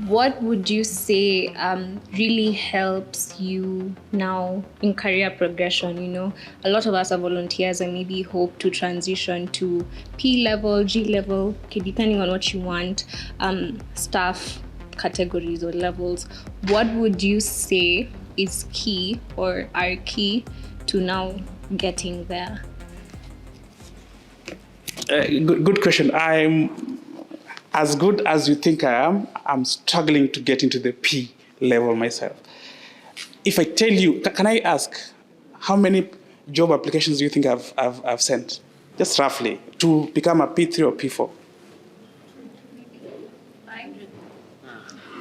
what would you say really helps you now in career progression? You know, a lot of us are volunteers and maybe hope to transition to P level, G level, okay, depending on what you want, staff categories or levels. What would you say is key or are key to now getting there? Good question. I'm as good as you think I am. I'm struggling to get into the P level myself. If I tell you, can I ask how many job applications do you think I've sent? Just roughly, to become a P3 or P4?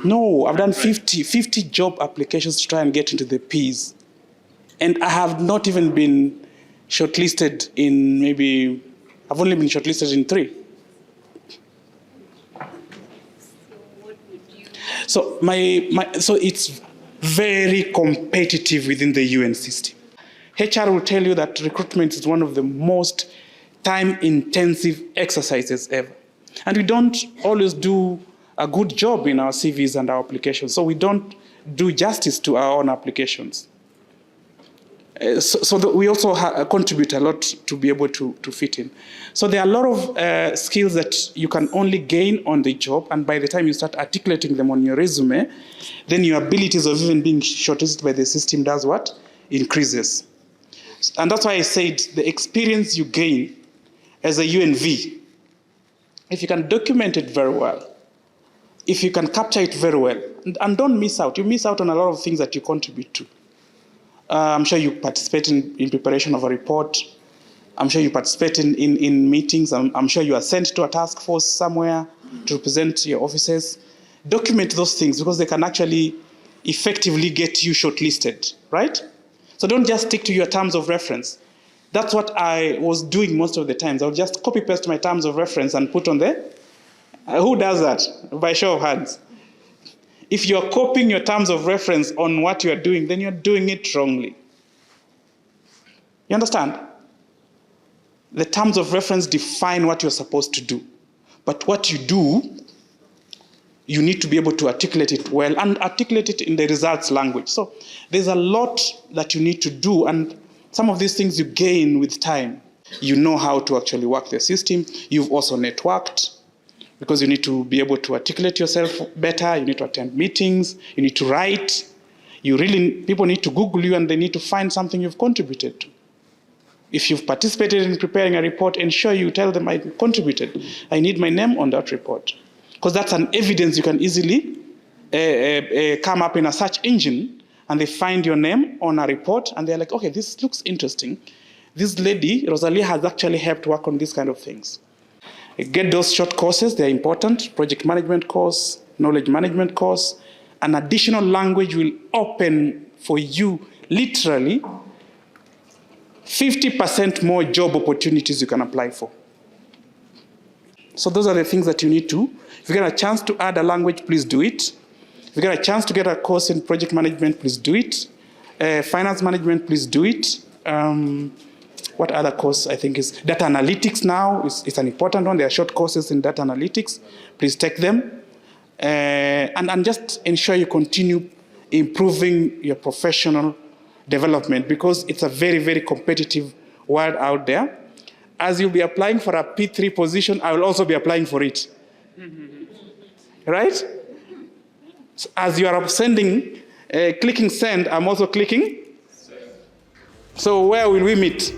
No, I've done 50 job applications to try and get into the Ps. And I have not even been shortlisted in maybe, I've only been shortlisted in 3. So so it's very competitive within the UN system. HR will tell you that recruitment is one of the most time-intensive exercises ever. And we don't always do a good job in our CVs and our applications, so we don't do justice to our own applications. We also contribute a lot to be able to fit in. So there are a lot of skills that you can only gain on the job, and by the time you start articulating them on your resume, then your abilities of even being shortlisted by the system does what? Increases. And that's why I said the experience you gain as a UNV, if you can document it very well, if you can capture it very well, and don't miss out. You miss out on a lot of things that you contribute to. I'm sure you participate in preparation of a report. I'm sure you participate in meetings. I'm sure you are sent to a task force somewhere to represent your offices. Document those things because they can actually effectively get you shortlisted, right? So don't just stick to your terms of reference. That's what I was doing most of the times. I would just copy paste my terms of reference and put on there. Who does that? By show of hands. If you're copying your terms of reference on what you're doing, then you're doing it wrongly. You understand? The terms of reference define what you're supposed to do. But what you do, you need to be able to articulate it well and articulate it in the results language. So there's a lot that you need to do, and some of these things you gain with time. You know how to actually work the system. You've also networked, because you need to be able to articulate yourself better, you need to attend meetings, you need to write. People need to Google you and they need to find something you've contributed to. If you've participated in preparing a report, ensure you tell them I contributed. I need my name on that report. Because that's an evidence you can easily come up in a search engine and they find your name on a report and they're like, okay, this looks interesting. This lady, Rosalia, has actually helped work on these kind of things. Get those short courses, they're important. Project management course, knowledge management course. An additional language will open for you literally 50% more job opportunities you can apply for. So those are the things that you need to. If you get a chance to add a language, please do it. If you get a chance to get a course in project management, please do it. Finance management, please do it. What other course I think is data analytics now is an important one. There are short courses in data analytics. Please take them. And just ensure you continue improving your professional development because it's a very, very competitive world out there. As you'll be applying for a P3 position, I will also be applying for it. Right? So as you are clicking send, I'm also clicking. So where will we meet?